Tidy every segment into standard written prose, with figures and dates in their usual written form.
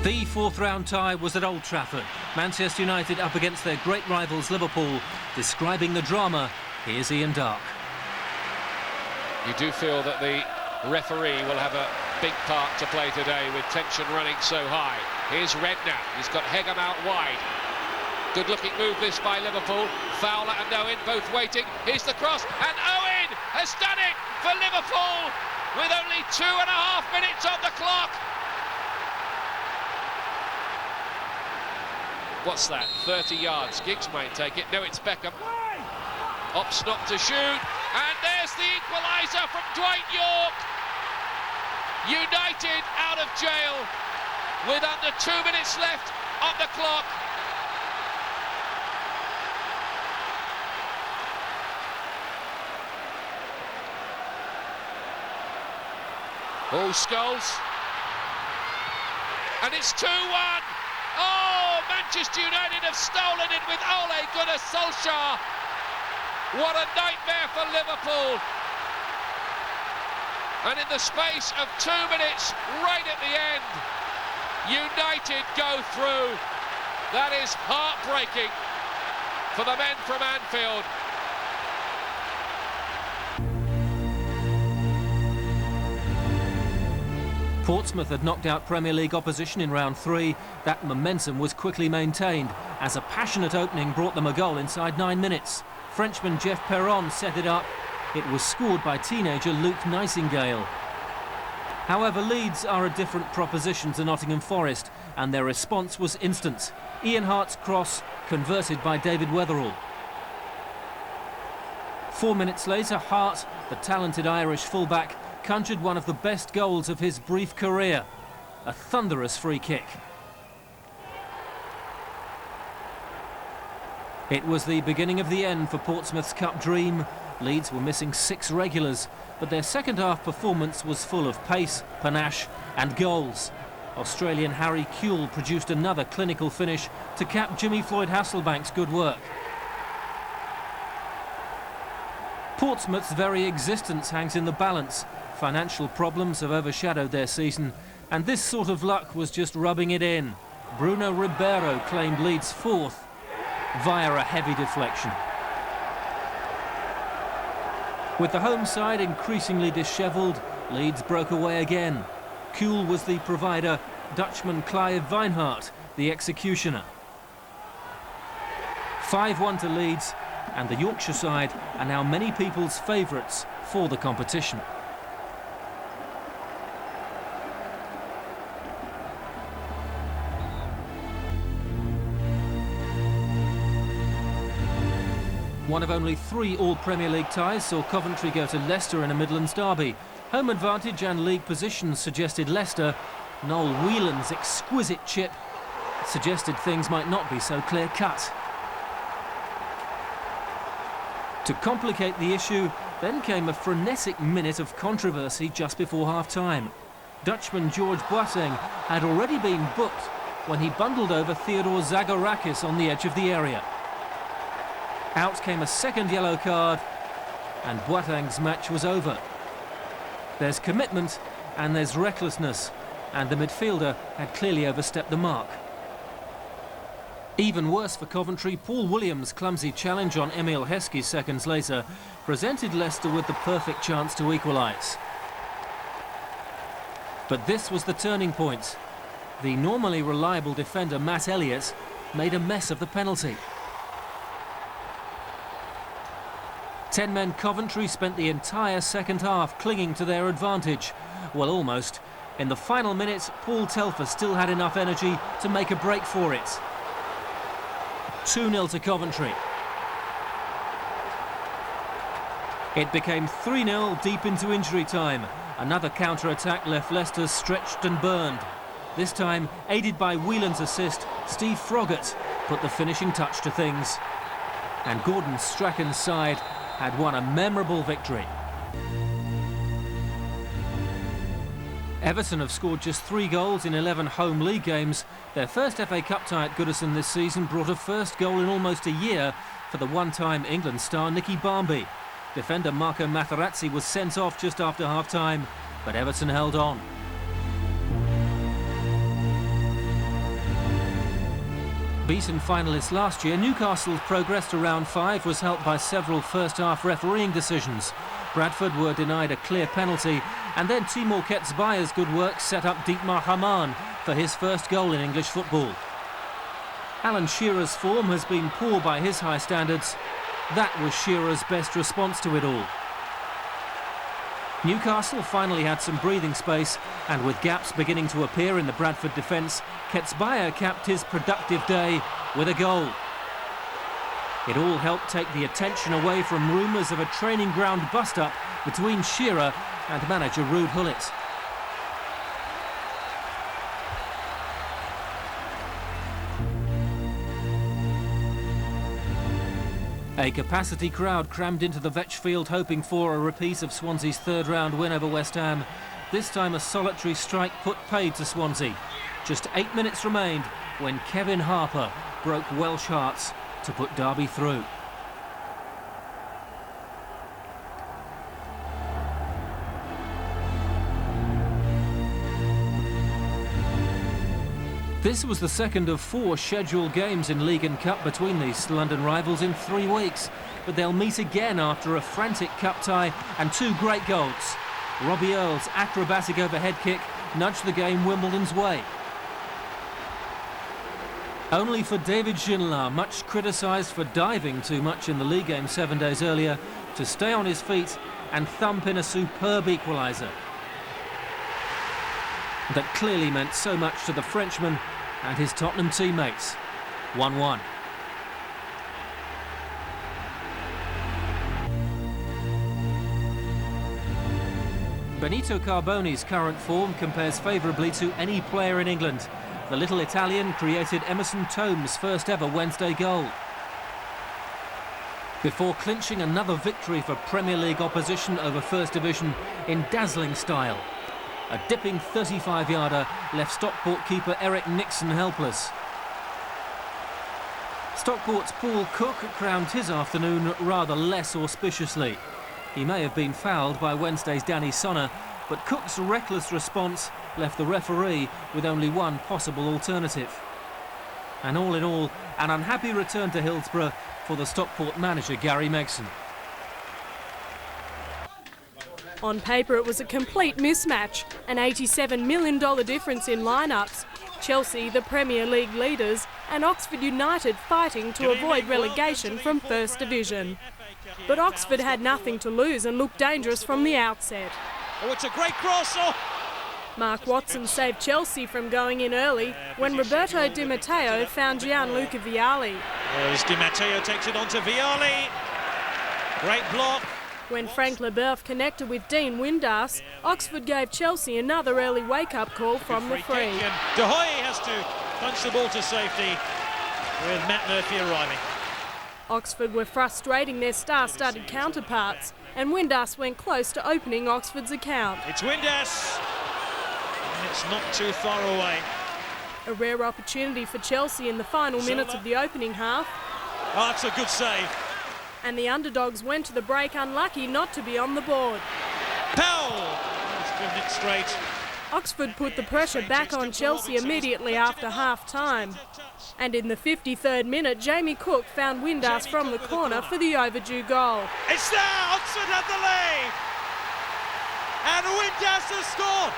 The fourth round tie was at Old Trafford. Manchester United up against their great rivals Liverpool. Describing the drama, here's Ian Darke. You do feel that the referee will have a big part to play today with tension running so high. Here's Redknapp, he's got Hegem out wide. Good looking move this by Liverpool. Fowler and Owen both waiting. Here's the cross and Owen has done it for Liverpool with only 2.5 minutes on the clock. What's that? 30 yards. Giggs might take it. No, it's Beckham. Ops not to shoot. And there's the equaliser from Dwight Yorke. United out of jail with under 2 minutes left on the clock. Oh, Scholes. And it's 2-1. Oh, Manchester United have stolen it with Ole Gunnar Solskjaer. What a nightmare for Liverpool. And in the space of 2 minutes, right at the end, United go through. That is heartbreaking for the men from Anfield. Portsmouth had knocked out Premier League opposition in round 3. That momentum was quickly maintained as a passionate opening brought them a goal inside 9 minutes. Frenchman Jeff Perron set it up. It was scored by teenager Luke Nightingale. However, Leeds are a different proposition to Nottingham Forest, and their response was instant. Ian Hart's cross converted by David Weatherall. 4 minutes later, Hart, the talented Irish fullback, conjured one of the best goals of his brief career. A thunderous free kick. It was the beginning of the end for Portsmouth's cup dream. Leeds were missing 6 regulars, but their second half performance was full of pace, panache and goals. Australian Harry Kewell produced another clinical finish to cap Jimmy Floyd Hasselbank's good work. Portsmouth's very existence hangs in the balance. Financial problems have overshadowed their season, and this sort of luck was just rubbing it in. Bruno Ribeiro claimed Leeds' 4th via a heavy deflection. With the home side increasingly dishevelled, Leeds broke away again. Kewell was the provider, Dutchman Clive Weinhardt the executioner. 5-1 to Leeds, and the Yorkshire side are now many people's favourites for the competition. One of only 3 all-Premier League ties saw Coventry go to Leicester in a Midlands derby. Home advantage and league positions suggested Leicester. Noel Whelan's exquisite chip suggested things might not be so clear-cut. To complicate the issue, then came a frenetic minute of controversy just before half-time. Dutchman George Boateng had already been booked when he bundled over Theodore Zagorakis on the edge of the area. Out came a second yellow card, and Boateng's match was over. There's commitment and there's recklessness, and the midfielder had clearly overstepped the mark. Even worse for Coventry, Paul Williams' clumsy challenge on Emile Heskey seconds later presented Leicester with the perfect chance to equalise. But this was the turning point. The normally reliable defender Matt Elliott made a mess of the penalty. 10-men Coventry spent the entire second half clinging to their advantage. Well, almost. In the final minutes, Paul Telfer still had enough energy to make a break for it. 2-0 to Coventry. It became 3-0 deep into injury time. Another counter-attack left Leicester stretched and burned. This time, aided by Whelan's assist, Steve Froggatt put the finishing touch to things. And Gordon Strachan's side had won a memorable victory. Everton have scored just 3 goals in 11 home league games. Their first FA Cup tie at Goodison this season brought a first goal in almost a year for the one-time England star Nicky Barmby. Defender Marco Materazzi was sent off just after half-time, but Everton held on. Beaten finalists last year, Newcastle's progress to round 5 was helped by several first-half refereeing decisions. Bradford were denied a clear penalty, and then Timur Ketsbaya's good work set up Dietmar Hamann for his first goal in English football. Alan Shearer's form has been poor by his high standards. That was Shearer's best response to it all. Newcastle finally had some breathing space, and with gaps beginning to appear in the Bradford defence, Ketsbaya capped his productive day with a goal. It all helped take the attention away from rumours of a training ground bust-up between Shearer and manager Ruud Gullit. A capacity crowd crammed into the Vetch Field hoping for a repeat of Swansea's third-round win over West Ham. This time a solitary strike put paid to Swansea. Just 8 minutes remained when Kevin Harper broke Welsh hearts to put Derby through. This was the second of 4 scheduled games in League and Cup between these London rivals in 3 weeks. But they'll meet again after a frantic cup tie and 2 great goals. Robbie Earle's acrobatic overhead kick nudged the game Wimbledon's way. Only for David Ginola, much criticised for diving too much in the league game 7 days earlier, to stay on his feet and thump in a superb equaliser. That clearly meant so much to the Frenchman and his Tottenham teammates. 1-1. Benito Carboni's current form compares favourably to any player in England. The little Italian created Emerson Tome's first ever Wednesday goal. Before clinching another victory for Premier League opposition over First Division in dazzling style. A dipping 35-yarder left Stockport keeper Eric Nixon helpless. Stockport's Paul Cook crowned his afternoon rather less auspiciously. He may have been fouled by Wednesday's Danny Sonner, but Cook's reckless response left the referee with only one possible alternative. And all in all, an unhappy return to Hillsborough for the Stockport manager Gary Megson. On paper, it was a complete mismatch, an $87 million difference in lineups. Chelsea, the Premier League leaders, and Oxford United fighting to avoid relegation from First Division. But Oxford had nothing to lose and looked dangerous from the outset. Oh, it's a great cross! Oh. Mark Watson saved Chelsea from going in early when Roberto Di Matteo found Gianluca Vialli. As Di Matteo takes it on to Vialli. Great block. When Frank Leboeuf connected with Dean Windass, Oxford gave Chelsea another early wake-up call from the free. And De Hoy has to punch the ball to safety with Matt Murphy arriving. Oxford were frustrating their star-studded counterparts, and Windass went close to opening Oxford's account. It's Windass, and it's not too far away. A rare opportunity for Chelsea in the final minutes of the opening half. Oh, that's a good save. And the underdogs went to the break unlucky not to be on the board. Powell! He's driven it straight. Oxford put the pressure back on Chelsea immediately after half-time. And in the 53rd minute, Jamie Cook found Windass from the corner for the overdue goal. It's there! Oxford have the lead! And Windass has scored!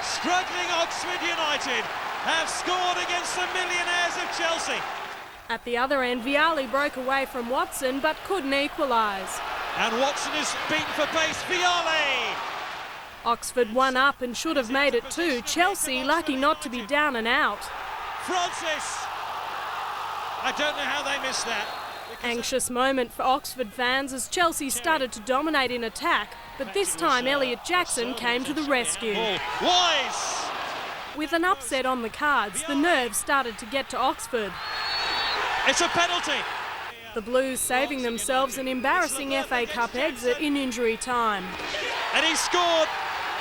Struggling Oxford United have scored against the millionaires of Chelsea. At the other end, Vialli broke away from Watson but couldn't equalise. And Watson is beaten for pace. Vialli! Oxford won up and should have made it 2. Chelsea lucky not to be down and out. Francis! I don't know how they missed that. Anxious moment for Oxford fans as Chelsea started to dominate in attack, but this time Elliot Jackson came to the rescue. Wise! With an upset on the cards, the nerves started to get to Oxford. It's a penalty! The Blues saving themselves an embarrassing FA Cup exit in injury time. And he scored,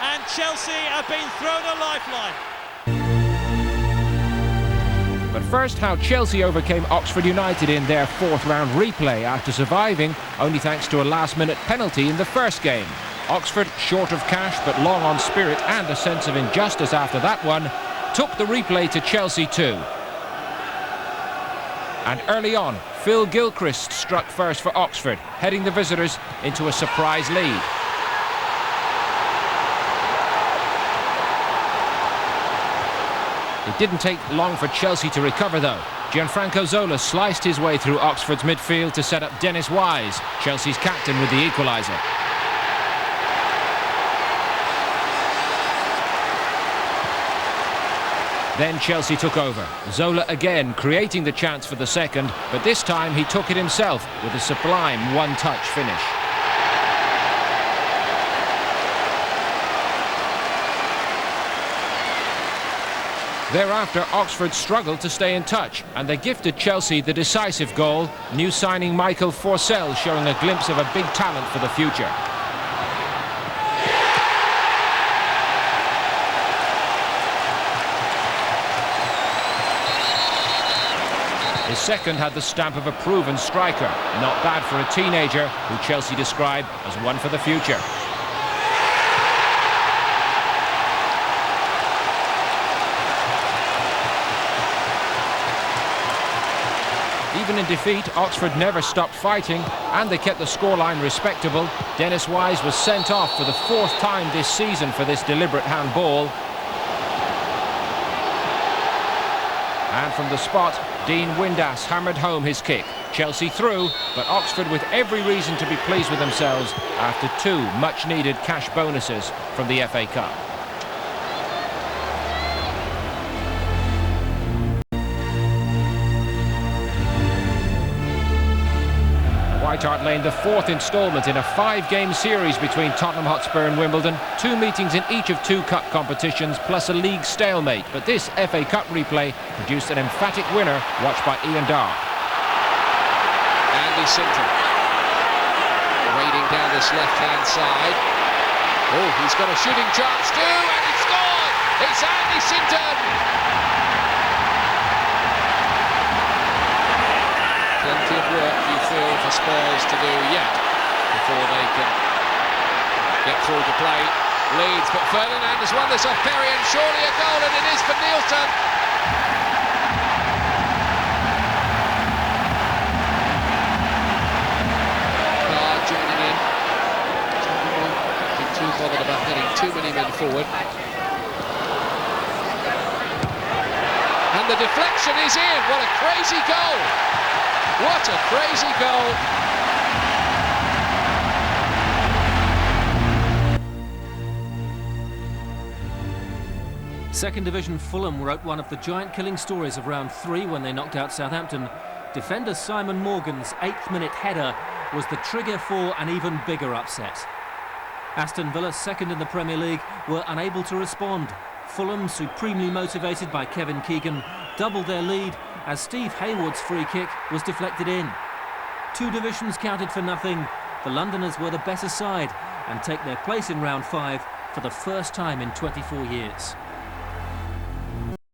and Chelsea have been thrown a lifeline. But first, how Chelsea overcame Oxford United in their 4th round replay after surviving only thanks to a last-minute penalty in the first game. Oxford, short of cash but long on spirit and a sense of injustice after that one, took the replay to Chelsea too. And early on, Phil Gilchrist struck first for Oxford, heading the visitors into a surprise lead. It didn't take long for Chelsea to recover though. Gianfranco Zola sliced his way through Oxford's midfield to set up Dennis Wise, Chelsea's captain, with the equaliser. Then Chelsea took over. Zola again creating the chance for the second, but this time he took it himself with a sublime one-touch finish. Thereafter, Oxford struggled to stay in touch, and they gifted Chelsea the decisive goal, new signing Michael Forsell showing a glimpse of a big talent for the future. His second had the stamp of a proven striker, not bad for a teenager who Chelsea describe as one for the future. Even in defeat, Oxford never stopped fighting, and they kept the scoreline respectable. Dennis Wise was sent off for the fourth time this season for this deliberate handball. And from the spot, Dean Windass hammered home his kick. Chelsea through, but Oxford with every reason to be pleased with themselves after two much-needed cash bonuses from the FA Cup. White Hart Lane, the fourth instalment in a five-game series between Tottenham Hotspur and Wimbledon. Two meetings in each of two cup competitions, plus a league stalemate. But this FA Cup replay produced an emphatic winner, watched by Ian Darr. Andy Sinton wading down this left-hand side. Oh, he's got a shooting chance too, and he scored! It's Andy Sinton! Plenty of work, you feel, for Spurs to do yet before they can get through to play Leeds. But Ferdinand has won this off Perry, and surely a goal, and it is for Nielsen. Carr joining in. Not been too bothered about getting too many men forward. And the deflection is in. What a crazy goal! What a crazy goal! Second Division Fulham wrote one of the giant-killing stories of round 3 when they knocked out Southampton. Defender Simon Morgan's 8th-minute header was the trigger for an even bigger upset. Aston Villa, second in the Premier League, were unable to respond. Fulham, supremely motivated by Kevin Keegan, doubled their lead as Steve Hayward's free kick was deflected in. Two divisions counted for nothing. The Londoners were the better side and take their place in round 5 for the first time in 24 years.